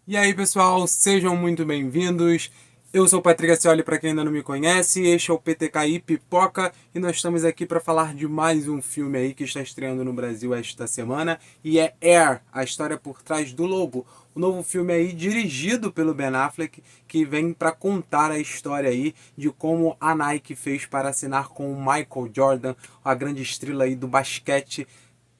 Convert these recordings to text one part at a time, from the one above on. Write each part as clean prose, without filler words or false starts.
E aí, pessoal, sejam muito bem-vindos. Eu sou o Patrick Ascioli, para quem ainda não me conhece. Este é o PTKI Pipoca e nós estamos aqui para falar de mais um filme aí que está estreando no Brasil esta semana e é Air, a história por trás do logo. O novo filme aí dirigido pelo Ben Affleck, que vem para contar a história aí de como a Nike fez para assinar com o Michael Jordan, a grande estrela aí do basquete,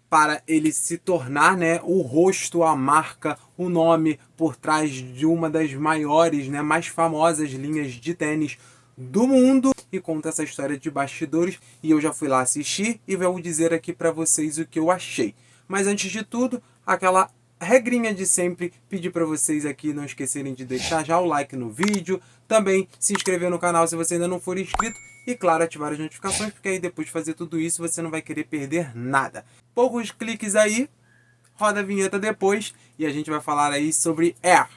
para ele se tornar, né, o rosto, a marca, o nome por trás de uma das maiores, né, mais famosas linhas de tênis do mundo, e conta essa história de bastidores. E eu já fui lá assistir e vou dizer aqui para vocês o que eu achei. Mas antes de tudo, aquela regrinha de sempre, pedir para vocês aqui não esquecerem de deixar já o like no vídeo, também se inscrever no canal se você ainda não for inscrito e, claro, ativar as notificações, porque aí depois de fazer tudo isso você não vai querer perder nada. Poucos cliques aí, roda a vinheta depois e a gente vai falar aí sobre Air.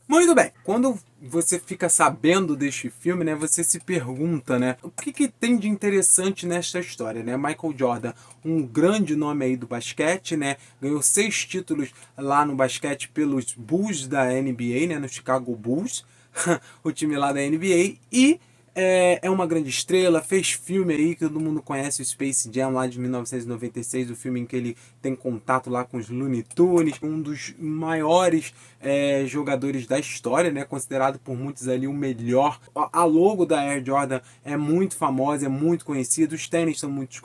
Muito bem, quando você fica sabendo deste filme, né, você se pergunta, né, o que tem de interessante nesta história, né? Michael Jordan, um grande nome aí do basquete, né, ganhou 6 títulos lá no basquete pelos Bulls da NBA, né, no Chicago Bulls, o time lá da NBA, e é uma grande estrela, fez filme aí que todo mundo conhece, o Space Jam lá de 1996, o filme em que ele tem contato lá com os Looney Tunes, um dos maiores jogadores da história, né? Considerado por muitos ali o melhor. A logo da Air Jordan é muito famosa, é muito conhecida, os tênis são muito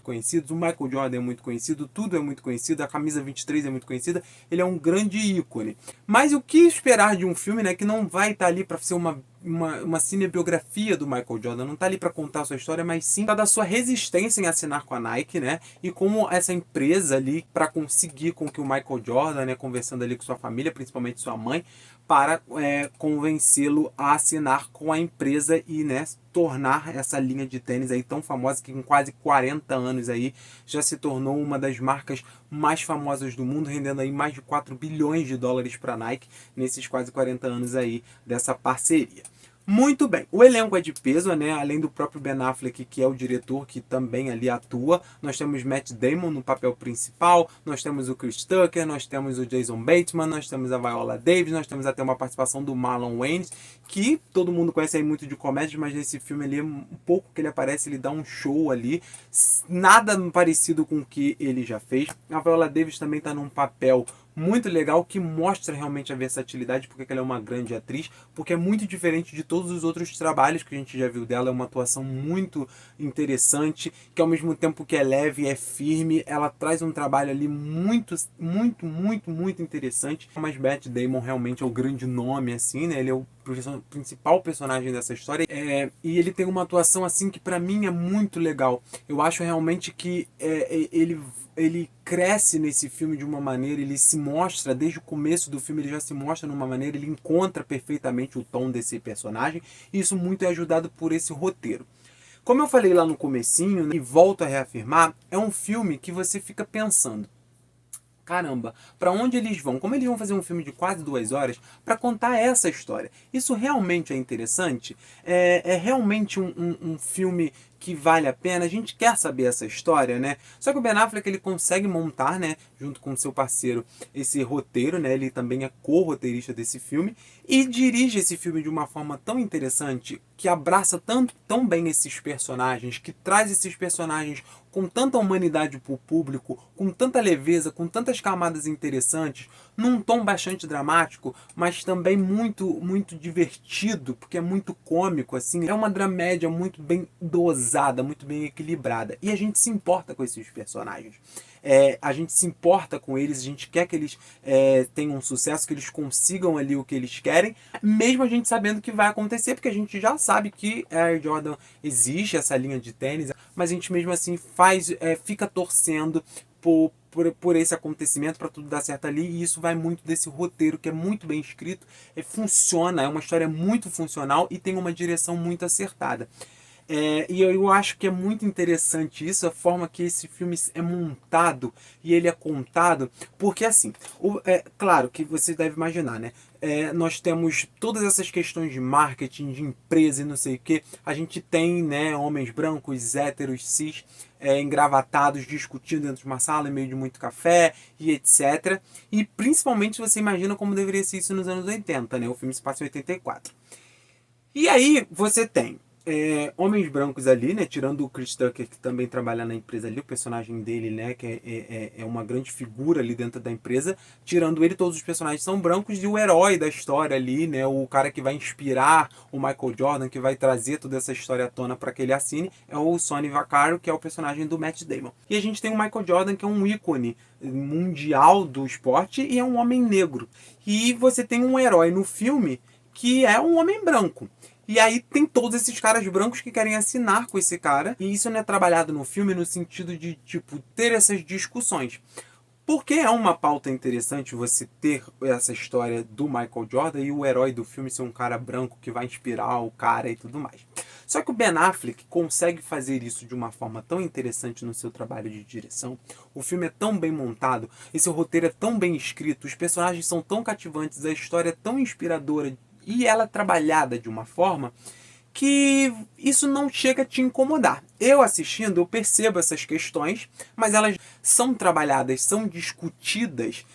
conhecidos, o Michael Jordan é muito conhecido, tudo é muito conhecido, a camisa 23 é muito conhecida, ele é um grande ícone. Mas o que esperar de um filme, né, que não vai estar ali para ser uma cinebiografia do Michael Jordan, não está ali para contar a sua história, mas sim tá da sua resistência em assinar com a Nike, né? E como essa empresa ali para conseguir com que o Michael Jordan, né, conversando ali com sua família, principalmente sua mãe, para convencê-lo a assinar com a empresa e, né, tornar essa linha de tênis aí tão famosa que com quase 40 anos aí já se tornou uma das marcas mais famosas do mundo, rendendo aí mais de 4 bilhões de dólares para a Nike nesses quase 40 anos aí dessa parceria. Muito bem, o elenco é de peso, né? Além do próprio Ben Affleck, que é o diretor, que também ali atua. Nós temos Matt Damon no papel principal, nós temos o Chris Tucker, nós temos o Jason Bateman, nós temos a Viola Davis, nós temos até uma participação do Marlon Wayans, que todo mundo conhece aí muito de comédia, mas nesse filme ali, um pouco que ele aparece, ele dá um show ali, nada parecido com o que ele já fez. A Viola Davis também está num papel muito legal, que mostra realmente a versatilidade, porque ela é uma grande atriz, porque é muito diferente de todos os outros trabalhos que a gente já viu dela. É uma atuação muito interessante, que ao mesmo tempo que é leve, é firme, ela traz um trabalho ali muito interessante. Mas Matt Damon realmente é o grande nome, assim, né? Ele é o principal personagem dessa história, e ele tem uma atuação assim que para mim é muito legal. Eu acho realmente que ele cresce nesse filme de uma maneira, ele se mostra, desde o começo do filme ele já se mostra numa maneira, ele encontra perfeitamente o tom desse personagem, e isso muito é ajudado por esse roteiro. Como eu falei lá no comecinho, né, e volto a reafirmar, é um filme que você fica pensando, caramba, para onde eles vão? Como eles vão fazer um filme de quase 2 horas para contar essa história? Isso realmente é interessante? É realmente um filme que vale a pena? A gente quer saber essa história, né? Só que o Ben Affleck, ele consegue montar, né, junto com o seu parceiro, esse roteiro, né? Ele também é co-roteirista desse filme e dirige esse filme de uma forma tão interessante, que abraça tão bem esses personagens, que traz esses personagens com tanta humanidade para o público, com tanta leveza, com tantas camadas interessantes, num tom bastante dramático, mas também muito divertido, porque é muito cômico, assim. É uma dramédia muito bem dosada, muito bem equilibrada. E a gente se importa com esses personagens. A gente se importa com eles, a gente quer que eles tenham sucesso, que eles consigam ali o que eles querem, mesmo a gente sabendo que vai acontecer, porque a gente já sabe que a Air Jordan existe, essa linha de tênis, mas a gente mesmo assim fica torcendo por esse acontecimento, para tudo dar certo ali, e isso vai muito desse roteiro que é muito bem escrito, funciona, é uma história muito funcional e tem uma direção muito acertada. E eu acho que é muito interessante isso, a forma que esse filme é montado e ele é contado, porque assim, claro que você deve imaginar, né? Nós temos todas essas questões de marketing, de empresa e não sei o que. A gente tem, né, homens brancos, héteros, cis, engravatados, discutindo dentro de uma sala, em meio de muito café e etc. E principalmente você imagina como deveria ser isso nos anos 80, né? O filme se passa em 84. E aí você tem homens brancos ali, né? Tirando o Chris Tucker, que também trabalha na empresa ali, o personagem dele, né? Que é uma grande figura ali dentro da empresa. Tirando ele, todos os personagens são brancos e o herói da história ali, né? O cara que vai inspirar o Michael Jordan, que vai trazer toda essa história à tona para que ele assine, é o Sonny Vaccaro, que é o personagem do Matt Damon. E a gente tem o Michael Jordan, que é um ícone mundial do esporte e é um homem negro. E você tem um herói no filme que é um homem branco. E aí tem todos esses caras brancos que querem assinar com esse cara. E isso não é trabalhado no filme no sentido de, tipo, ter essas discussões. Porque é uma pauta interessante você ter essa história do Michael Jordan e o herói do filme ser um cara branco que vai inspirar o cara e tudo mais. Só que o Ben Affleck consegue fazer isso de uma forma tão interessante no seu trabalho de direção. O filme é tão bem montado, esse roteiro é tão bem escrito, os personagens são tão cativantes, a história é tão inspiradora e ela é trabalhada de uma forma que isso não chega a te incomodar. Eu assistindo, eu percebo essas questões, mas elas são trabalhadas, são discutidas,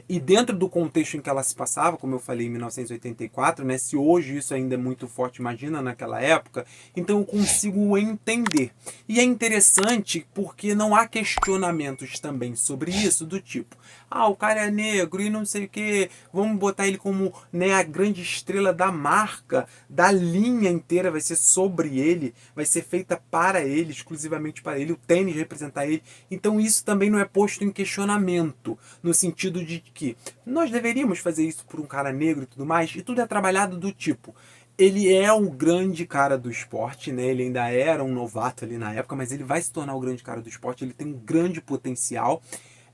e dentro do contexto em que ela se passava, como eu falei, em 1984, né, se hoje isso ainda é muito forte, imagina naquela época, então eu consigo entender. E é interessante porque não há questionamentos também sobre isso, do tipo, o cara é negro e não sei o que, vamos botar ele como, né, a grande estrela da marca, da linha inteira vai ser sobre ele, vai ser feita para ele, exclusivamente para ele, o tênis representar ele. Então isso também não é posto em questionamento, no sentido de que nós deveríamos fazer isso por um cara negro e tudo mais, e tudo é trabalhado do tipo, ele é o grande cara do esporte, né? Ele ainda era um novato ali na época, mas ele vai se tornar o grande cara do esporte, ele tem um grande potencial,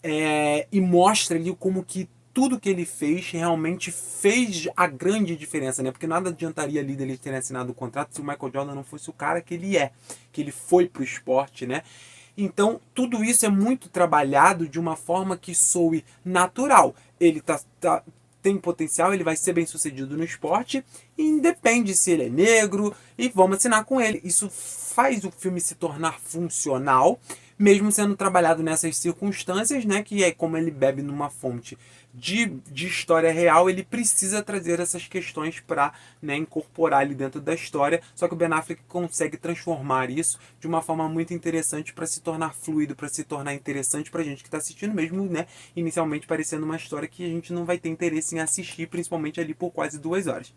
e mostra ali como que tudo que ele fez realmente fez a grande diferença, né? Porque nada adiantaria ali dele ter assinado o contrato se o Michael Jordan não fosse o cara que ele é, que ele foi pro esporte, né? Então, tudo isso é muito trabalhado de uma forma que soe natural. Ele tem potencial, ele vai ser bem sucedido no esporte, e independe se ele é negro, e vamos assinar com ele. Isso faz o filme se tornar funcional, mesmo sendo trabalhado nessas circunstâncias, né, que é como ele bebe numa fonte de história real, ele precisa trazer essas questões para, né, incorporar ali dentro da história, só que o Ben Affleck consegue transformar isso de uma forma muito interessante para se tornar fluido, para se tornar interessante para a gente que está assistindo, mesmo, né, inicialmente parecendo uma história que a gente não vai ter interesse em assistir, principalmente ali por quase 2 horas.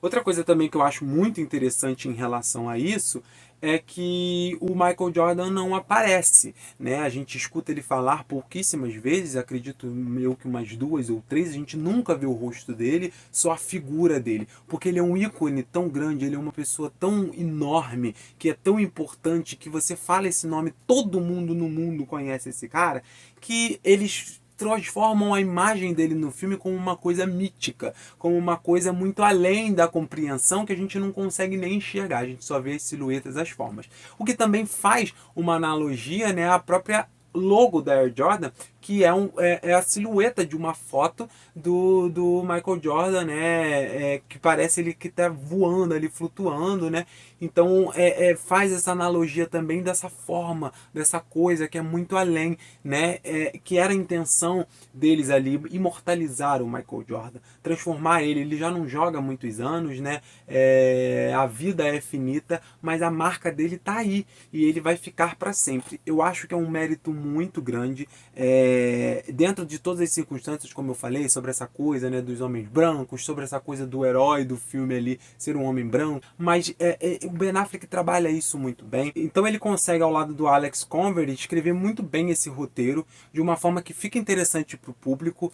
Outra coisa também que eu acho muito interessante em relação a isso é que o Michael Jordan não aparece, né? A gente escuta ele falar pouquíssimas vezes, acredito eu que umas 2 ou 3, a gente nunca vê o rosto dele, só a figura dele, porque ele é um ícone tão grande, ele é uma pessoa tão enorme, que é tão importante, que você fala esse nome, todo mundo no mundo conhece esse cara, que eles transformam a imagem dele no filme como uma coisa mítica, como uma coisa muito além da compreensão que a gente não consegue nem enxergar, a gente só vê as silhuetas, as formas. O que também faz uma analogia, né, à própria logo da Air Jordan, que é a silhueta de uma foto do Michael Jordan, né, que parece ele que está voando ali, flutuando, né, então faz essa analogia também dessa forma, dessa coisa que é muito além, né, que era a intenção deles ali, imortalizar o Michael Jordan, transformar ele já não joga há muitos anos, né, a vida é finita, mas a marca dele está aí, e ele vai ficar para sempre. Eu acho que é um mérito muito grande, dentro de todas as circunstâncias, como eu falei, sobre essa coisa, né, dos homens brancos, sobre essa coisa do herói do filme ali ser um homem branco, mas o Ben Affleck trabalha isso muito bem, então ele consegue, ao lado do Alex Convery, escrever muito bem esse roteiro, de uma forma que fica interessante para o público,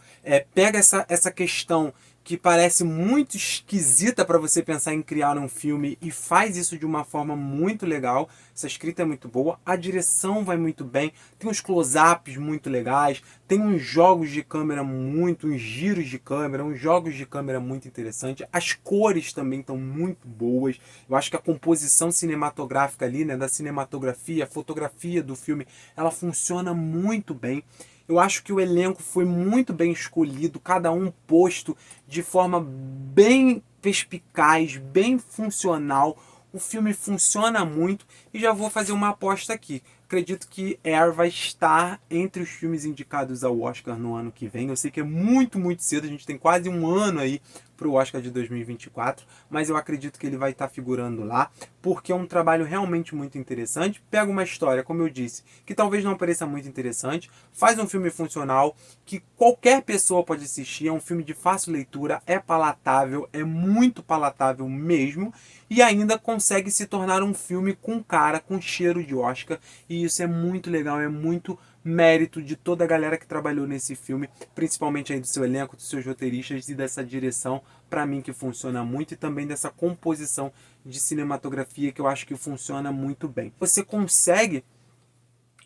pega essa questão que parece muito esquisita para você pensar em criar um filme e faz isso de uma forma muito legal. Essa escrita é muito boa, a direção vai muito bem, tem uns close-ups muito legais, tem uns jogos de câmera uns giros de câmera, uns jogos de câmera muito interessantes. As cores também estão muito boas. Eu acho que a composição cinematográfica ali, né, da cinematografia, a fotografia do filme, ela funciona muito bem. Eu acho que o elenco foi muito bem escolhido, cada um posto de forma bem perspicaz, bem funcional. O filme funciona muito e já vou fazer uma aposta aqui. Acredito que Air vai estar entre os filmes indicados ao Oscar no ano que vem. Eu sei que é muito, muito cedo, a gente tem quase um ano aí para o Oscar de 2024, mas eu acredito que ele vai estar figurando lá, porque é um trabalho realmente muito interessante. Pega uma história, como eu disse, que talvez não pareça muito interessante, faz um filme funcional, que qualquer pessoa pode assistir, é um filme de fácil leitura, é palatável, é muito palatável mesmo, e ainda consegue se tornar um filme com cara, com cheiro de Oscar, e isso é muito legal, é muito mérito de toda a galera que trabalhou nesse filme, principalmente aí do seu elenco, dos seus roteiristas e dessa direção, para mim que funciona muito, e também dessa composição de cinematografia que eu acho que funciona muito bem. Você consegue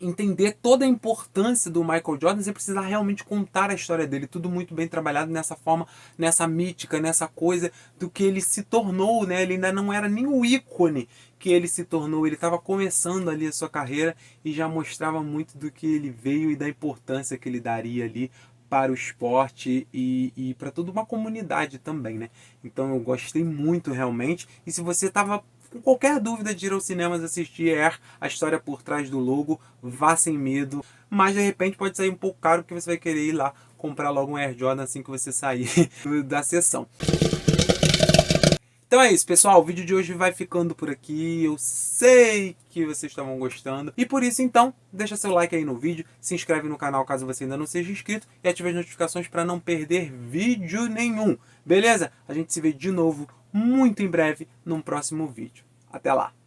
entender toda a importância do Michael Jordan, você precisa realmente contar a história dele, tudo muito bem trabalhado nessa forma, nessa mítica, nessa coisa do que ele se tornou, né? Ele ainda não era nem o ícone que ele se tornou, ele estava começando ali a sua carreira e já mostrava muito do que ele veio e da importância que ele daria ali para o esporte e para toda uma comunidade também, né? Então eu gostei muito realmente, e se você estava com qualquer dúvida de ir aos cinemas assistir Air, a história por trás do logo, vá sem medo. Mas de repente pode sair um pouco caro, porque você vai querer ir lá comprar logo um Air Jordan assim que você sair da sessão. Então é isso, pessoal. O vídeo de hoje vai ficando por aqui. Eu sei que vocês estavam gostando. E por isso, então, deixa seu like aí no vídeo. Se inscreve no canal caso você ainda não seja inscrito. E ative as notificações para não perder vídeo nenhum. Beleza? A gente se vê de novo muito em breve num próximo vídeo. Até lá!